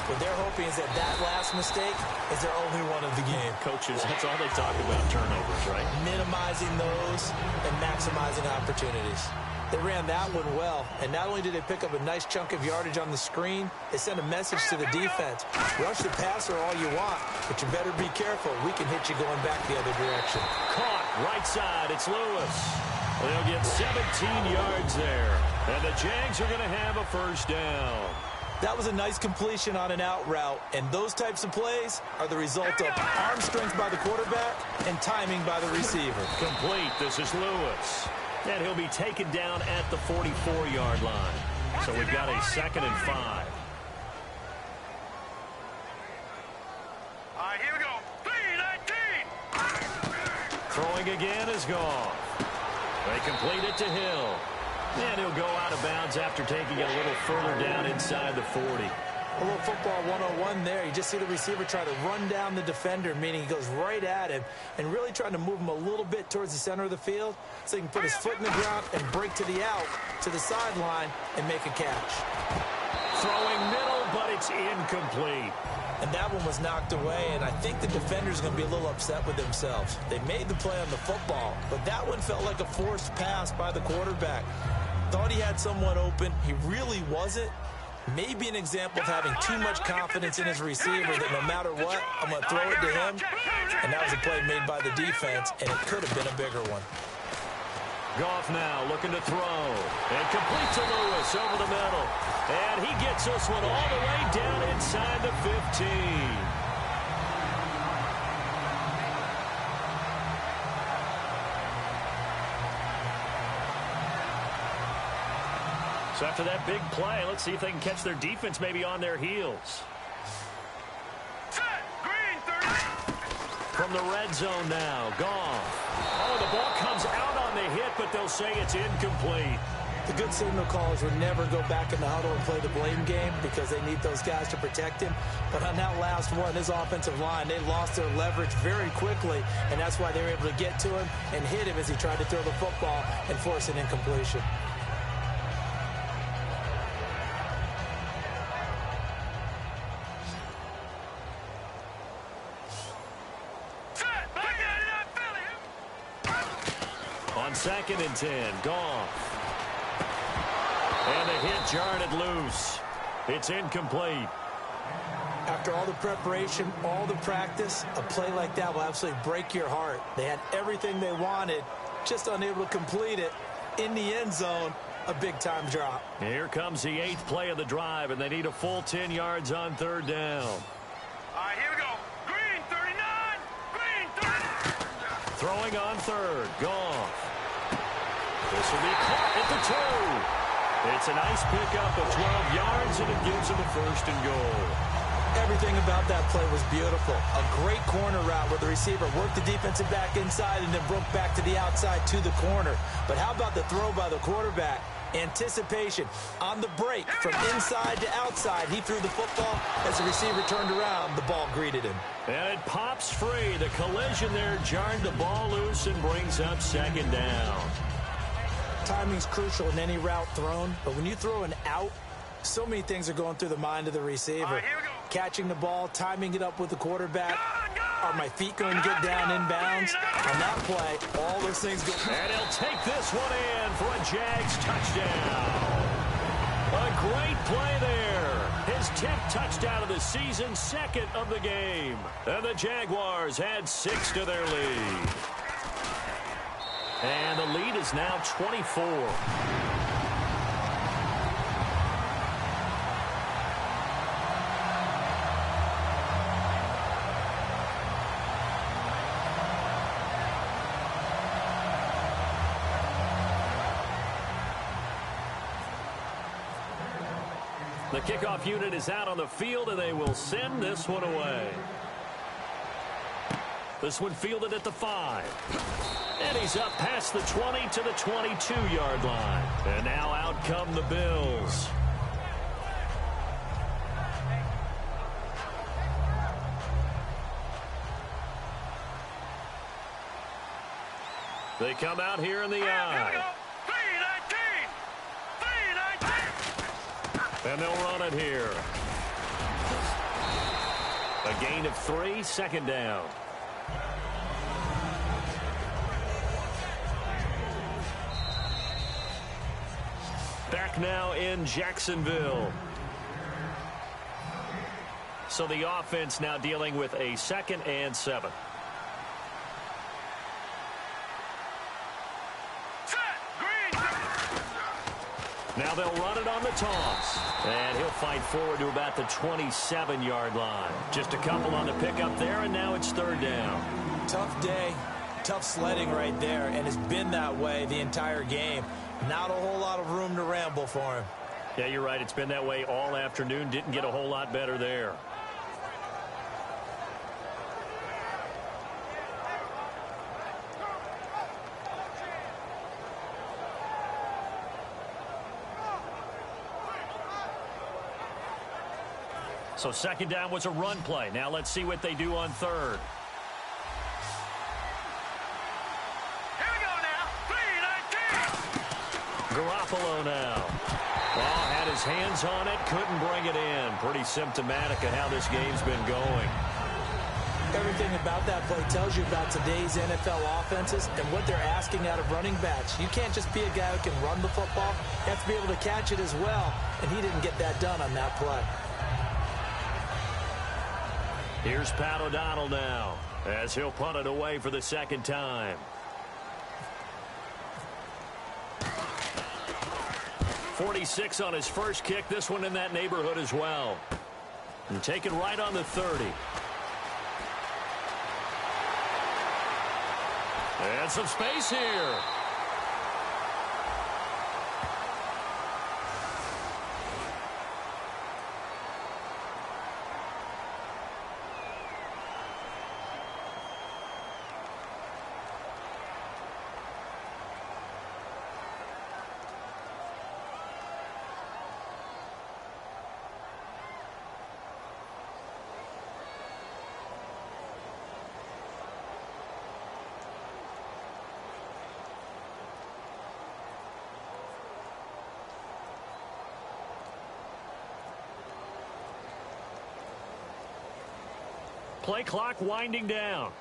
What they're hoping is that that last mistake is their only one of the game.
Coaches, that's all they talk about, turnovers, right?
Minimizing those and maximizing opportunities. They ran that one well, and not only did they pick up a nice chunk of yardage on the screen, they sent a message to the defense. Rush the passer all you want, but you better be careful. We can hit you going back the other direction.
Caught, right side, it's Lewis. They'll get 17 yards there, and the Jags are going to have a first down.
That was a nice completion on an out route, and those types of plays are the result of arm strength by the quarterback and timing by the receiver.
Complete. This is Lewis. And he'll be taken down at the 44-yard line. So we've got a 2nd and 5.
All right, here we go. 3-19.
Throwing again is gone. They complete it to Hill. And he'll go out of bounds after taking it a little further down inside the 40.
A little football 101 there. You just see the receiver try to run down the defender, meaning he goes right at him and really trying to move him a little bit towards the center of the field so he can put his foot in the ground and break to the out, to the sideline, and make a catch.
Throwing middle, but it's incomplete.
And that one was knocked away, and I think the defender's going to be a little upset with themselves. They made the play on the football, but that one felt like a forced pass by the quarterback. Thought he had someone open. He really wasn't. Maybe an example of having too much confidence in his receiver that no matter what, I'm going to throw it to him. And that was a play made by the defense, and it could have been a bigger one.
Goff now looking to throw. And complete to Lewis over the middle. And he gets this one all the way down inside the 15. So after that big play, let's see if they can catch their defense maybe on their heels.
Set. Green 30.
From the red zone now, Goff. Oh, the ball comes out on the hit, but they'll say it's incomplete.
The good signal callers would never go back in the huddle and play the blame game because they need those guys to protect him. But on that last one, his offensive line, they lost their leverage very quickly, and that's why they were able to get to him and hit him as he tried to throw the football and force an incompletion.
On 2nd and 10, Goff. And the hit jarred it loose. It's incomplete.
After all the preparation, all the practice, a play like that will absolutely break your heart. They had everything they wanted, just unable to complete it. In the end zone, a big-time drop.
Here comes the 8th play of the drive, and they need a full 10 yards on 3rd down.
All right, here we go. Green 39. Green 30.
Throwing on 3rd, Goff. This will be caught at the 2. It's a nice pickup of 12 yards, and it gives them a 1st and goal.
Everything about that play was beautiful. A great corner route where the receiver worked the defensive back inside and then broke back to the outside to the corner. But how about the throw by the quarterback? Anticipation on the break from inside to outside. He threw the football. As the receiver turned around, the ball greeted him.
And it pops free. The collision there jarred the ball loose and brings up 2nd down.
timing's crucial in any route thrown, but when you throw an out, so many things are going through the mind of the receiver.
All right, here we go.
Catching the ball, timing it up with the quarterback. Are my feet going to get down inbounds? On that play, all those things go.
And he'll take this one in for a Jags touchdown. A great play there. His 10th touchdown of the season, second of the game. And the Jaguars add 6 to their lead. And the lead is now 24. The kickoff unit is out on the field, and they will send this one away. This one fielded at the 5. And he's up past the 20 to the 22-yard line. And now out come the Bills. They come out here in the eye. And they'll run it here. A gain of 3, second down. Back now in Jacksonville. So the offense now dealing with a 2nd and 7. Now they'll run it on the toss. And he'll fight forward to about the 27-yard line. Just a couple on the pickup there, and now it's 3rd down.
Tough day, tough sledding right there, and it's been that way the entire game. Not a whole lot of room to ramble for him.
Yeah, you're right. It's been that way all afternoon. Didn't get a whole lot better there. So 2nd down was a run play. Now let's see what they do on 3rd.
Here we go now. 3-19.
Garoppolo now. Well, had his hands on it, couldn't bring it in. Pretty symptomatic of how this game's been going.
Everything about that play tells you about today's NFL offenses and what they're asking out of running backs. You can't just be a guy who can run the football. You have to be able to catch it as well, and he didn't get that done on that play.
Here's Pat O'Donnell now, as he'll punt it away for the 2nd time. 46 on his first kick. This one in that neighborhood as well. And taken right on the 30. And some space here. Play clock winding down.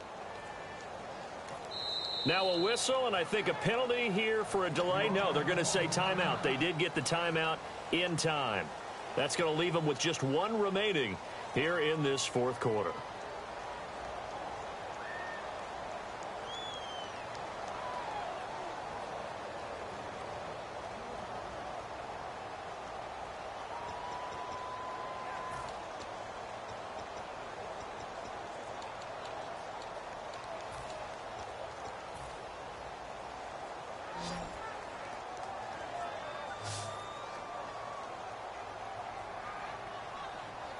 Now a whistle, and I think a penalty here for a delay. No, they're going to say timeout. They did get the timeout in time. That's going to leave them with just 1 remaining here in this 4th quarter.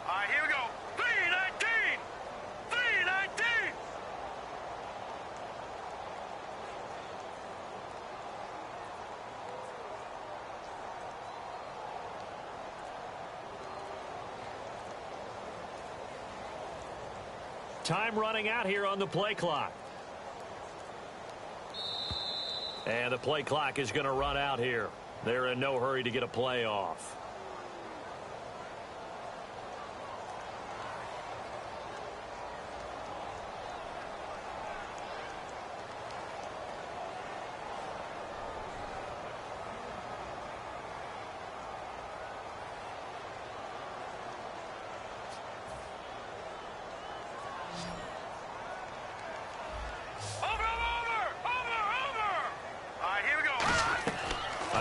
All right, here we go. 3-19. 3-19.
Time running out here on the play clock. And the play clock is going to run out here. They're in no hurry to get a play off.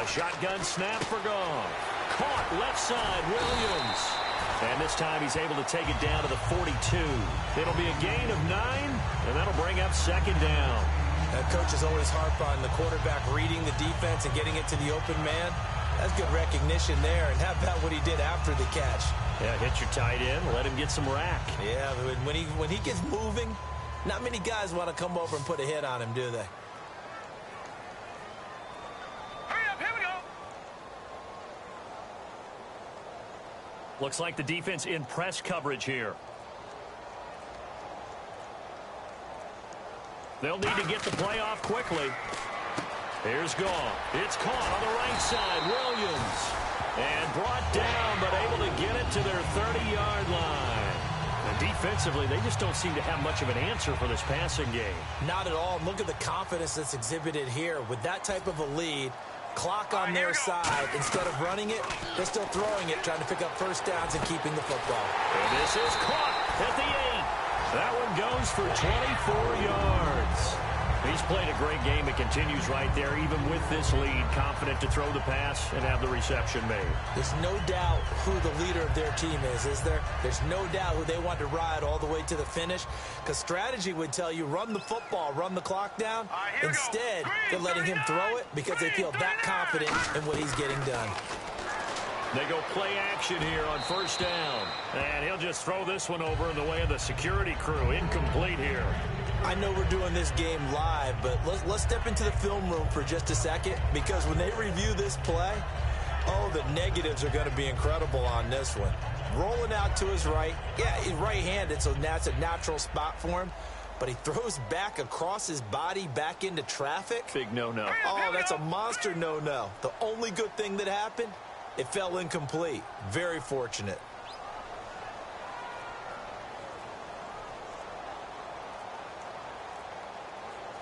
Shotgun snap for Goff. Caught left side, Williams. And this time he's able to take it down to the 42. It'll be a gain of 9, and that'll bring up second down.
Coaches always harp on the quarterback reading the defense and getting it to the open man. That's good recognition there. And how about what he did after the catch?
Yeah, hit your tight end, let him get some rack.
Yeah, when he gets moving, not many guys want to come over and put a hit on him, do they?
Looks like the defense in press coverage here. They'll need to get the play off quickly. Here's Goff. It's caught on the right side. Williams. And brought down, but able to get it to their 30-yard line. And defensively, they just don't seem to have much of an answer for this passing game.
Not at all. Look at the confidence that's exhibited here. With that type of a lead, clock on their side. Instead of running it, they're still throwing it, trying to pick up first downs and keeping the football.
And this is caught at the 8. That one goes for 24 yards. He's played a great game. It continues right there, even with this lead, confident to throw the pass and have the reception made.
There's no doubt who the leader of their team is there? There's no doubt who they want to ride all the way to the finish, because strategy would tell you run the football, run the clock down. Instead, they're letting him throw it because they feel that confident in what he's getting done.
They go play action here on first down. And he'll just throw this one over in the way of the security crew. Incomplete here.
I know we're doing this game live, but let's step into the film room for just a second, because when they review this play, oh, the negatives are going to be incredible on this one. Rolling out to his right. Yeah, he's right-handed, so that's a natural spot for him. But he throws back across his body back into traffic.
Big no-no.
Oh, that's a monster no-no. The only good thing that happened, it fell incomplete. Very fortunate.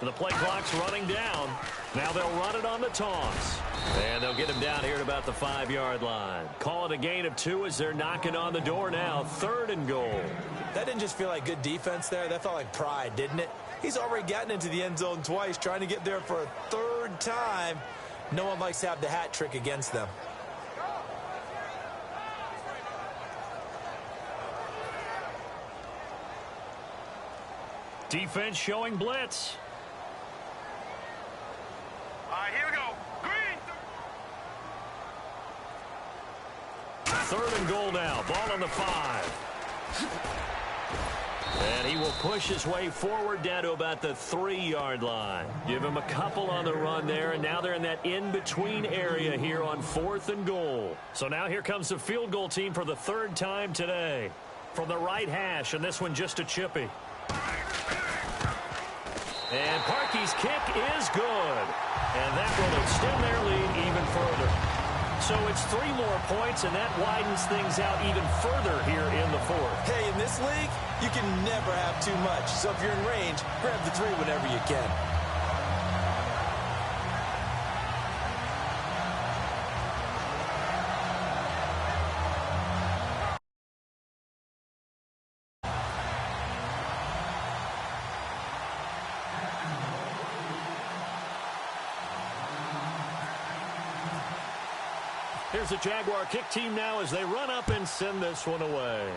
The play clock's running down. Now they'll run it on the toss. And they'll get him down here at about the 5-yard line. Call it a gain of 2 as they're knocking on the door now. 3rd and goal.
That didn't just feel like good defense there. That felt like pride, didn't it? He's already gotten into the end zone twice, trying to get there for a 3rd time. No one likes to have the hat trick against them.
Defense showing blitz.
Here we go. Green.
3rd and goal now. Ball on the 5. And he will push his way forward down to about the 3-yard line. Give him a couple on the run there, and now they're in that in-between area here on 4th and goal. So now here comes the field goal team for the 3rd time today. From the right hash, and this one just a chippy. And Parkey's kick is good. And that will extend their lead even further. So it's 3 more points, and that widens things out even further here in the 4th.
Hey, in this league, you can never have too much. So if you're in range, grab the 3 whenever you can.
Here's the Jaguar kick team now as they run up and send this one away.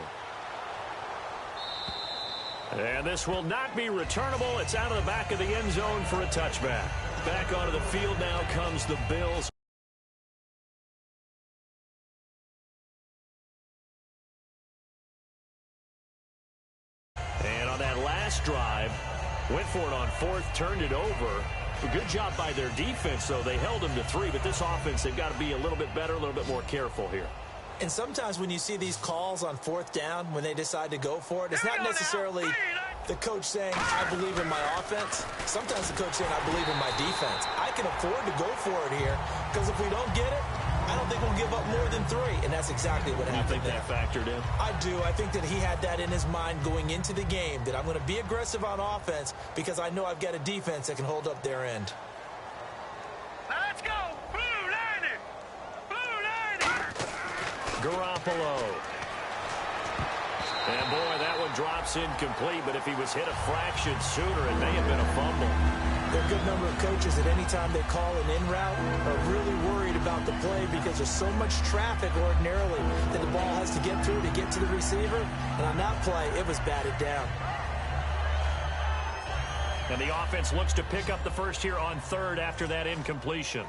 And this will not be returnable. It's out of the back of the end zone for a touchback. Back onto the field now comes the Bills. And on that last drive, went for it on 4th, turned it over. A good job by their defense, though. They held them to 3, but this offense, they've got to be a little bit better, a little bit more careful here.
And sometimes when you see these calls on 4th down, when they decide to go for it, it's not necessarily The coach saying, I believe in my offense. Sometimes the coach saying, I believe in my defense. I can afford to go for it here because if we don't get it, I don't think we'll give up more than 3. And that's exactly what happened there.
You think that factored in?
I do. I think that he had that in his mind going into the game, that I'm going to be aggressive on offense because I know I've got a defense that can hold up their end.
Now let's go. Blue 90. Blue 90.
Garoppolo. And, boy, that one drops incomplete, but if he was hit a fraction sooner, it may have been a fumble.
There are a good number of coaches that any time they call an in route are really worried about the play because there's so much traffic ordinarily that the ball has to get through to get to the receiver. And on that play, it was batted down.
And the offense looks to pick up the first here on 3rd after that incompletion.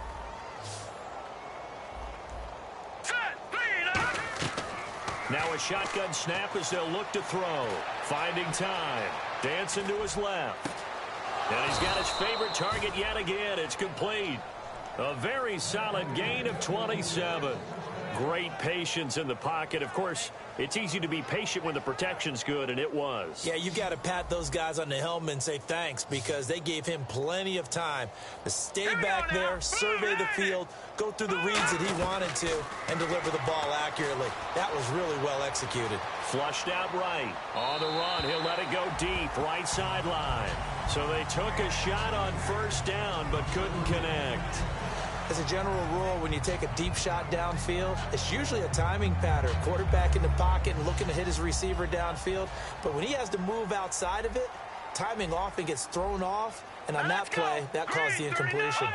Now a shotgun snap as they'll look to throw. Finding time. Dancing to his left. And he's got his favorite target yet again. It's complete. A very solid gain of 27. Great patience in the pocket. Of course, it's easy to be patient when the protection's good, and it was.
Yeah, you've got to pat those guys on the helmet and say thanks because they gave him plenty of time to stay back there, survey the field, go through the reads that he wanted to, and deliver the ball accurately. That was really well executed.
Flushed out right. On the run, he'll let it go deep, right sideline. So they took a shot on first down but couldn't connect.
As a general rule, when you take a deep shot downfield, it's usually a timing pattern. Quarterback in the pocket and looking to hit his receiver downfield. But when he has to move outside of it, timing often gets thrown off. And on that play, that caused the incompletion.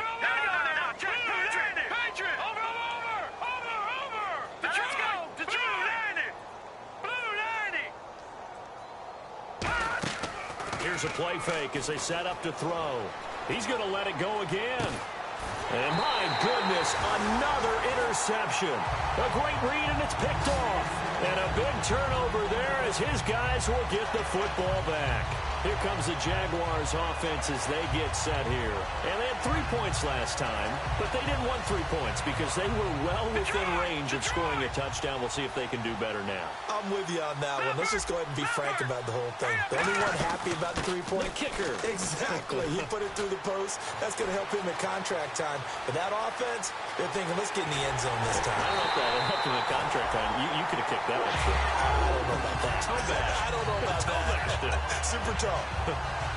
Here's a play fake as they set up to throw. He's going to let it go again. And my goodness, another interception. A great read, and it's picked off. And a big turnover there as his guys will get the football back. Here comes the Jaguars offense as they get set here. And they had 3 points last time, but they didn't want 3 points because they were well within range of scoring a touchdown. We'll see if they can do better now.
I'm with you on that one. Let's just go ahead and be frank about the whole thing. The only one happy about the 3-point?
The kicker.
Exactly. He put it through the post. That's going to help him at contract time. But that offense, they're thinking, let's get in the end zone this time.
I don't know if that helped him at contract time. You could have kicked that one.
I don't know about that.
I don't know about that.
Super tall.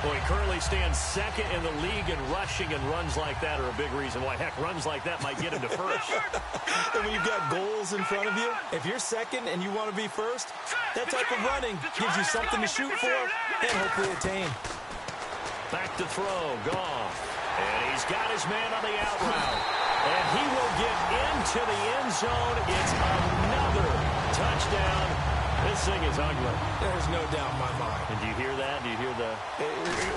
Well, he currently stands 2nd in the league in rushing, and runs like that are a big reason why. Heck, runs like that might get him to first.
And when you've got goals in front of you, if you're 2nd and you want to be first, that type of running gives you something to shoot for and hopefully attain.
Back to throw, Goff. And he's got his man on the out route. And he will get into the end zone. It's another touchdown. This thing is ugly.
There's no doubt in my mind.
And do you hear that? Do you hear the...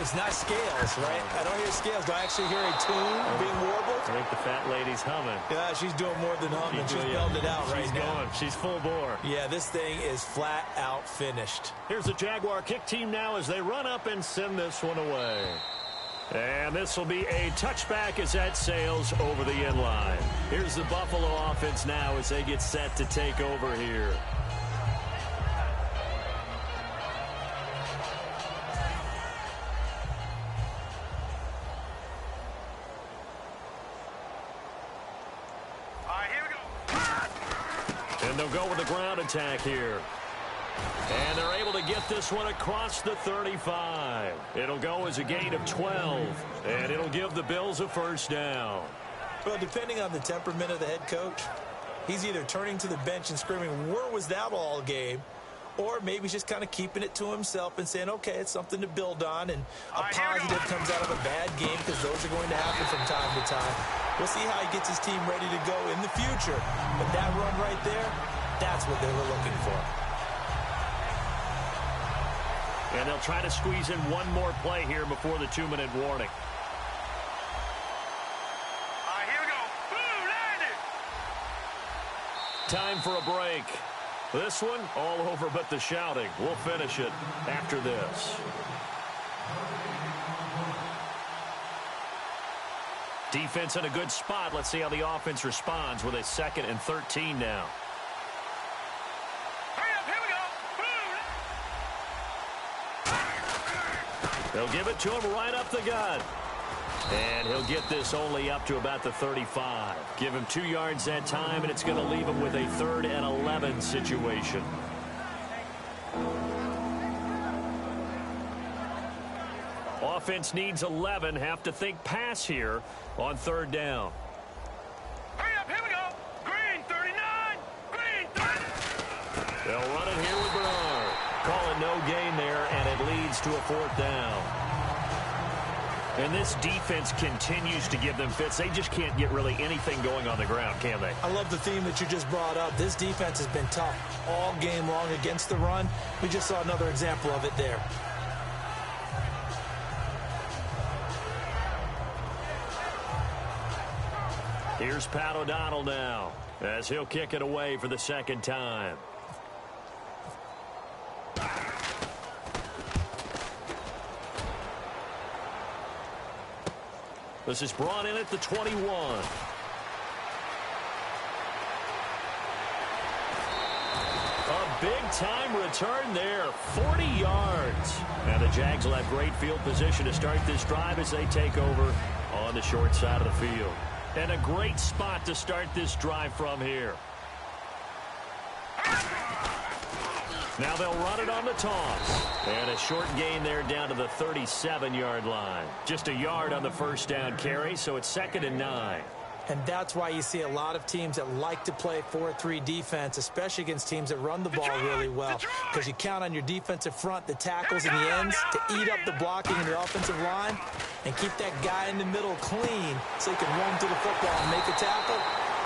It's not scales, right? I don't hear scales. Do I actually hear a tune being warbled?
I think the fat lady's humming.
Yeah, she's doing more than humming. She's belting it out right now.
She's going. She's full bore.
Yeah, this thing is flat out finished.
Here's the Jaguar kick team now as they run up and send this one away. And this will be a touchback as that sails over the end line. Here's the Buffalo offense now as they get set to take over here. And they'll go with the ground attack here. And they're able to get this one across the 35. It'll go as a gain of 12. And it'll give the Bills a first down.
Well, depending on the temperament of the head coach, he's either turning to the bench and screaming, where was that all game? Or maybe he's just kind of keeping it to himself and saying, okay, it's something to build on. And a positive comes out of a bad game because those are going to happen from time to time. We'll see how he gets his team ready to go in the future. But that run right there, that's what they were looking for.
And they'll try to squeeze in one more play here before the 2-minute warning.
Here we go. Blue 90.
Time for a break. This one, all over but the shouting. We'll finish it after this. Defense in a good spot. Let's see how the offense responds with a 2nd and 13 now.
Hurry up, here we go.
They'll give it to him right up the gut. And he'll get this only up to about the 35. Give him 2 yards that time, and it's going to leave him with a 3rd and 11 situation. Offense needs 11. Have to think pass here on 3rd down.
Hurry up, here we go. Green 39. Green 30.
They'll run it here with Bernard. Call it no gain there, and it leads to a 4th down. And this defense continues to give them fits. They just can't get really anything going on the ground, can they?
I love the theme that you just brought up. This defense has been tough all game long against the run. We just saw another example of it there.
Here's Pat O'Donnell now as he'll kick it away for the 2nd time. This is brought in at the 21. A big-time return there, 40 yards. And the Jags will have great field position to start this drive as they take over on the short side of the field. And a great spot to start this drive from here. Now they'll run it on the toss. And a short gain there down to the 37-yard line. Just a yard on the 1st down carry, so it's 2nd and 9.
And that's why you see a lot of teams that like to play 4-3 defense, especially against teams that run the ball really well. Because you count on your defensive front, the tackles and the ends, to eat up the blocking in your offensive line and keep that guy in the middle clean so he can run to the football and make a tackle.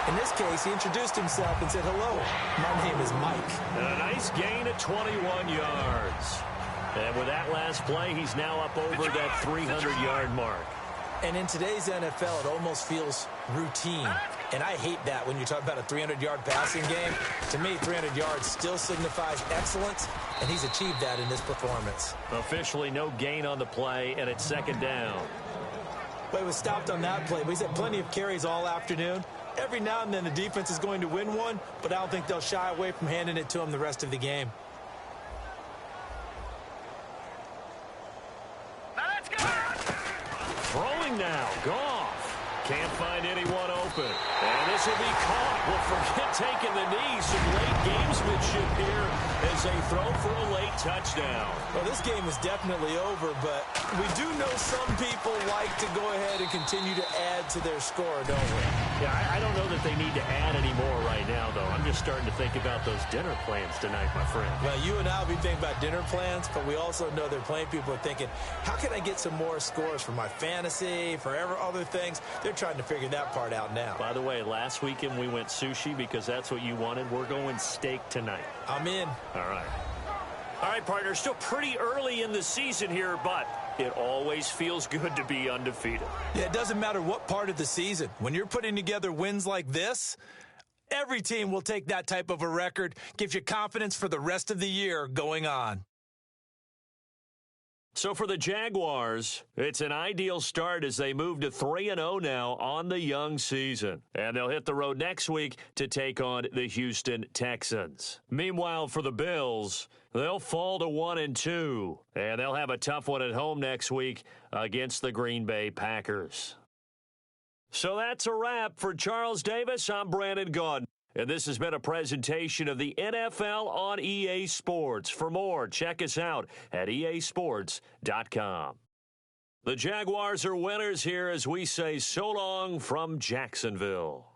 In this case, he introduced himself and said, hello, my name is Mike.
And a nice gain of 21 yards. And with that last play, he's now up over that 300-yard mark.
And in today's NFL, it almost feels routine. And I hate that when you talk about a 300-yard passing game. To me, 300 yards still signifies excellence, and he's achieved that in this performance.
Officially no gain on the play, and it's 2nd down.
But it was stopped on that play. He's had plenty of carries all afternoon. Every now and then the defense is going to win one, but I don't think they'll shy away from handing it to him the rest of the game.
Now let's go.
Throwing now, Goff. Can't find anyone open. And this will be caught. Well, forget taking the knee. Some late gamesmanship here as they throw for a late touchdown.
Well, this game is definitely over, but we do know some people like to go ahead and continue to add to their score, don't we?
Yeah, I don't know that they need to add any more right now, though. I'm just starting to think about those dinner plans tonight, my friend.
Well, you and I will be thinking about dinner plans, but we also know there are plenty of people are thinking, how can I get some more scores for my fantasy, for other things? They're trying to figure that part out now.
By the way, last weekend we went sushi because that's what you wanted. We're going steak tonight.
I'm in.
All right. All right, partner, still pretty early in the season here, but it always feels good to be undefeated.
Yeah, it doesn't matter what part of the season. When you're putting together wins like this, every team will take that type of a record. Gives you confidence for the rest of the year going on.
So for the Jaguars, it's an ideal start as they move to 3-0 now on the young season. And they'll hit the road next week to take on the Houston Texans. Meanwhile, for the Bills, they'll fall to 1-2. And they'll have a tough one at home next week against the Green Bay Packers. So that's a wrap. For Charles Davis, I'm Brandon Gaudin. And this has been a presentation of the NFL on EA Sports. For more, check us out at easports.com. The Jaguars are winners here as we say so long from Jacksonville.